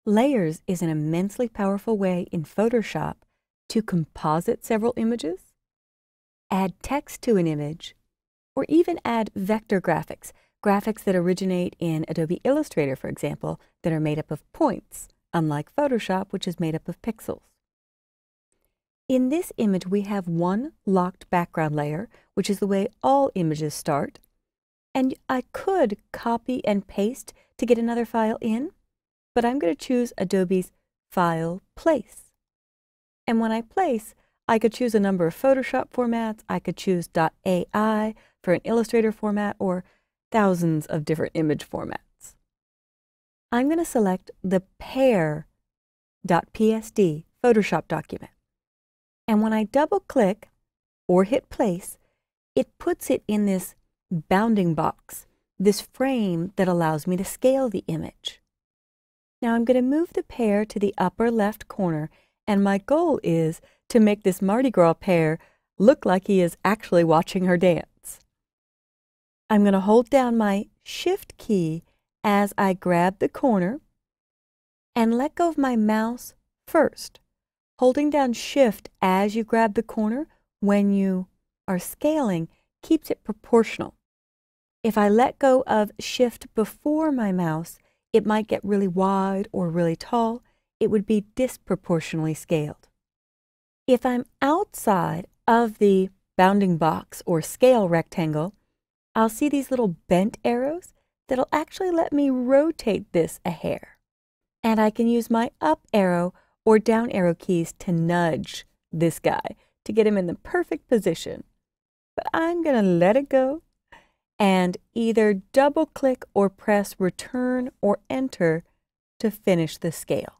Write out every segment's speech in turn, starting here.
Layers is an immensely powerful way in Photoshop to composite several images, add text to an image, or even add vector graphics, graphics that originate in Adobe Illustrator, for example, that are made up of points, unlike Photoshop, which is made up of pixels. In this image, we have one locked background layer, which is the way all images start, and I could copy and paste to get another file in, but I'm going to choose Adobe's File, Place. And when I place, I could choose a number of Photoshop formats, I could choose .ai for an Illustrator format, or thousands of different image formats. I'm going to select the pair.psd Photoshop document. And when I double-click or hit place, it puts it in this bounding box, this frame that allows me to scale the image. Now I'm going to move the pear to the upper left corner, and my goal is to make this Mardi Gras pear look like he is actually watching her dance. I'm going to hold down my Shift key as I grab the corner and let go of my mouse first. Holding down Shift as you grab the corner when you are scaling keeps it proportional. If I let go of Shift before my mouse, it might get really wide or really tall. It would be disproportionately scaled. If I'm outside of the bounding box or scale rectangle, I'll see these little bent arrows that'll actually let me rotate this a hair. And I can use my up arrow or down arrow keys to nudge this guy to get him in the perfect position. But I'm going to let it go and either double click or press Return or Enter to finish the scale.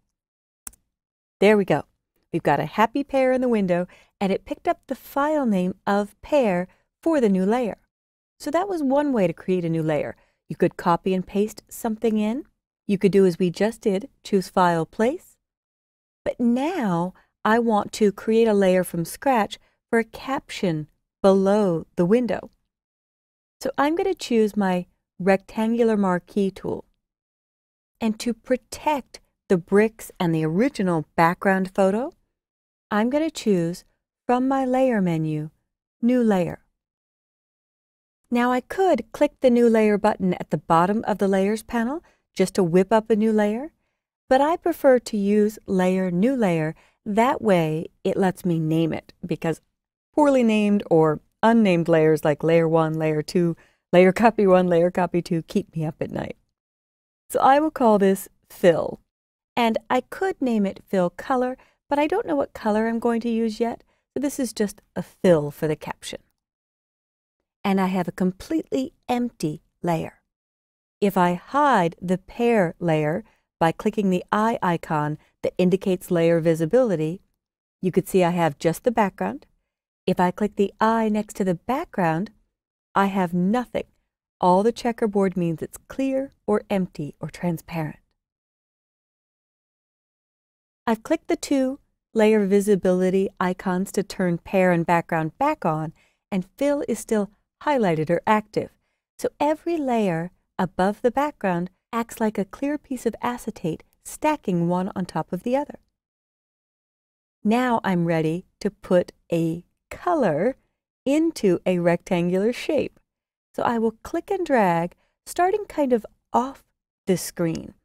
There we go. We've got a happy pear in the window, and it picked up the file name of pear for the new layer. So that was one way to create a new layer. You could copy and paste something in. You could do as we just did, choose File, Place. But now I want to create a layer from scratch for a caption below the window. So I'm going to choose my rectangular marquee tool. And to protect the bricks and the original background photo, I'm going to choose from my layer menu, New Layer. Now I could click the New Layer button at the bottom of the Layers panel just to whip up a new layer, but I prefer to use Layer, New Layer. That way it lets me name it, because poorly named or unnamed layers like Layer 1, Layer 2, Layer Copy 1, Layer Copy 2 keep me up at night. So I will call this Fill. And I could name it Fill Color, but I don't know what color I'm going to use yet, so this is just a fill for the caption. And I have a completely empty layer. If I hide the pear layer by clicking the eye icon that indicates layer visibility, you could see I have just the background. If I click the eye next to the background, I have nothing. All the checkerboard means it's clear or empty or transparent. I've clicked the two layer visibility icons to turn pear and background back on, and fill is still highlighted or active. So every layer above the background acts like a clear piece of acetate stacking one on top of the other. Now I'm ready to put a color into a rectangular shape. So I will click and drag, starting kind of off the screen.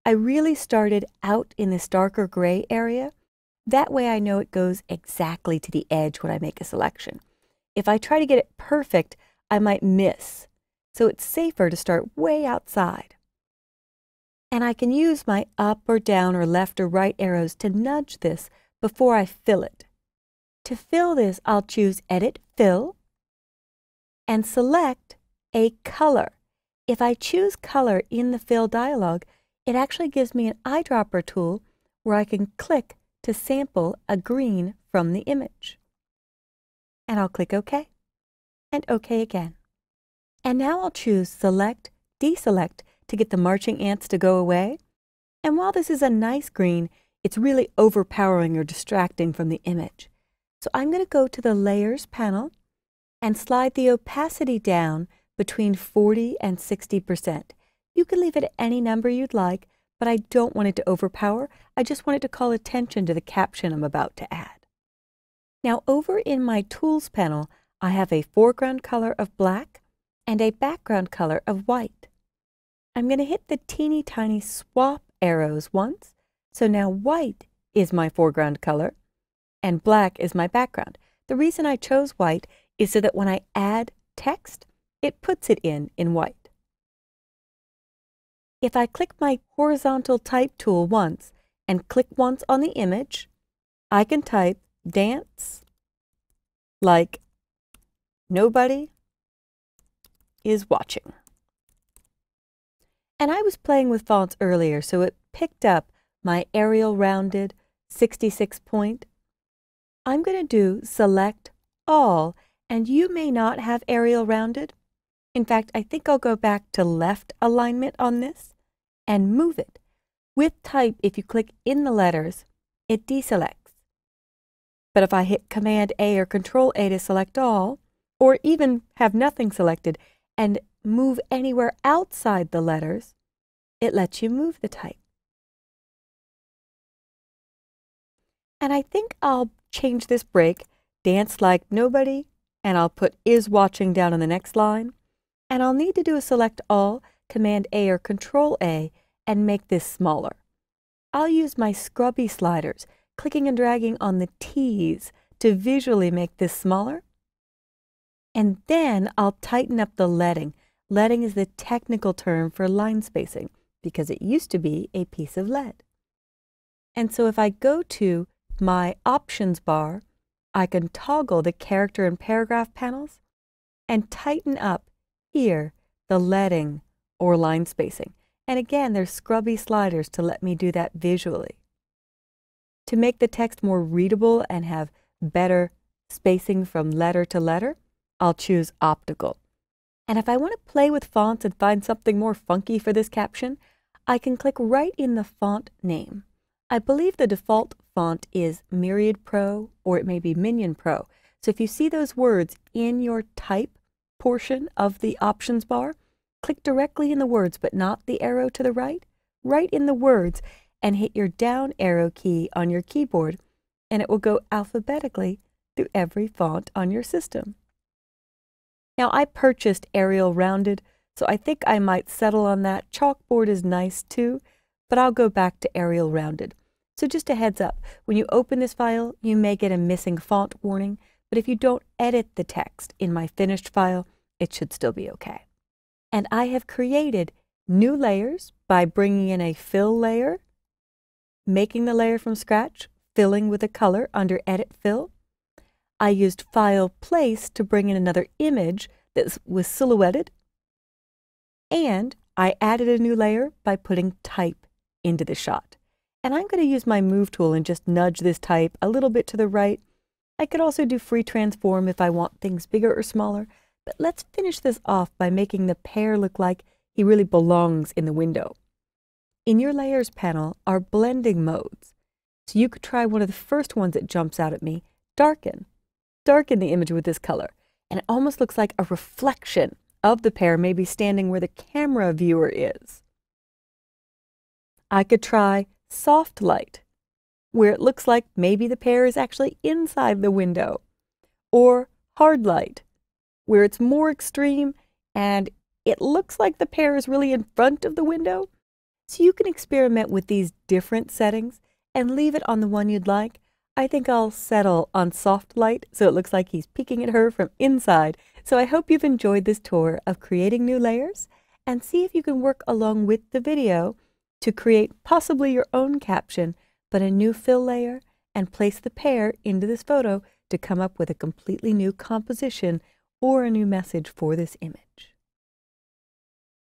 I really started out in this darker gray area. That way I know it goes exactly to the edge when I make a selection. If I try to get it perfect, I might miss. So it's safer to start way outside. And I can use my up or down or left or right arrows to nudge this before I fill it. To fill this, I'll choose Edit Fill and select a color. If I choose color in the Fill dialog, it actually gives me an eyedropper tool where I can click to sample a green from the image. And I'll click OK, and OK again. And now I'll choose Select, Deselect to get the marching ants to go away. And while this is a nice green, it's really overpowering or distracting from the image. So I'm going to go to the Layers panel and slide the opacity down between 40 and 60%. You can leave it at any number you'd like, but I don't want it to overpower. I just want it to call attention to the caption I'm about to add. Now over in my Tools panel, I have a foreground color of black and a background color of white. I'm going to hit the teeny tiny swap arrows once, so now white is my foreground color and black is my background. The reason I chose white is so that when I add text, it puts it in white. If I click my horizontal type tool once and click once on the image, I can type dance like nobody is watching. And I was playing with fonts earlier, so it picked up my Arial Rounded 66 point. I'm going to do Select All, and you may not have Arial Rounded. In fact, I think I'll go back to left alignment on this and move it. With type, if you click in the letters, it deselects. But if I hit Command A or Control A to select all, or even have nothing selected and move anywhere outside the letters, it lets you move the type. And I think I'll change this break, dance like nobody, and I'll put is watching down on the next line. And I'll need to do a select all, Command A or Control A, and make this smaller. I'll use my scrubby sliders, clicking and dragging on the T's to visually make this smaller. And then I'll tighten up the leading. Leading is the technical term for line spacing because it used to be a piece of lead. And so if I go to my options bar, I can toggle the character and paragraph panels and tighten up here the leading or line spacing. And again, there's scrubby sliders to let me do that visually. To make the text more readable and have better spacing from letter to letter, I'll choose optical. And if I want to play with fonts and find something more funky for this caption, I can click right in the font name. I believe the default font is Myriad Pro, or it may be Minion Pro. So if you see those words in your type portion of the options bar, click directly in the words, but not the arrow to the right, right in the words, and hit your down arrow key on your keyboard, and it will go alphabetically through every font on your system. Now, I purchased Arial Rounded, so I think I might settle on that. Chalkboard is nice too, but I'll go back to Arial Rounded. So just a heads up, when you open this file, you may get a missing font warning, but if you don't edit the text in my finished file, it should still be okay. And I have created new layers by bringing in a fill layer, making the layer from scratch, filling with a color under Edit Fill. I used File Place to bring in another image that was silhouetted. And I added a new layer by putting type into the shot. And I'm going to use my Move tool and just nudge this type a little bit to the right. I could also do Free Transform if I want things bigger or smaller. But let's finish this off by making the pear look like he really belongs in the window. In your Layers panel are blending modes. So you could try one of the first ones that jumps out at me, Darken. Darken the image with this color, and it almost looks like a reflection of the pear maybe standing where the camera viewer is. I could try Soft Light, where it looks like maybe the pear is actually inside the window, or Hard Light, where it's more extreme and it looks like the pear is really in front of the window. So you can experiment with these different settings and leave it on the one you'd like. I think I'll settle on Soft Light so it looks like he's peeking at her from inside. So I hope you've enjoyed this tour of creating new layers, and see if you can work along with the video to create possibly your own caption, but a new fill layer, and place the pear into this photo to come up with a completely new composition or a new message for this image.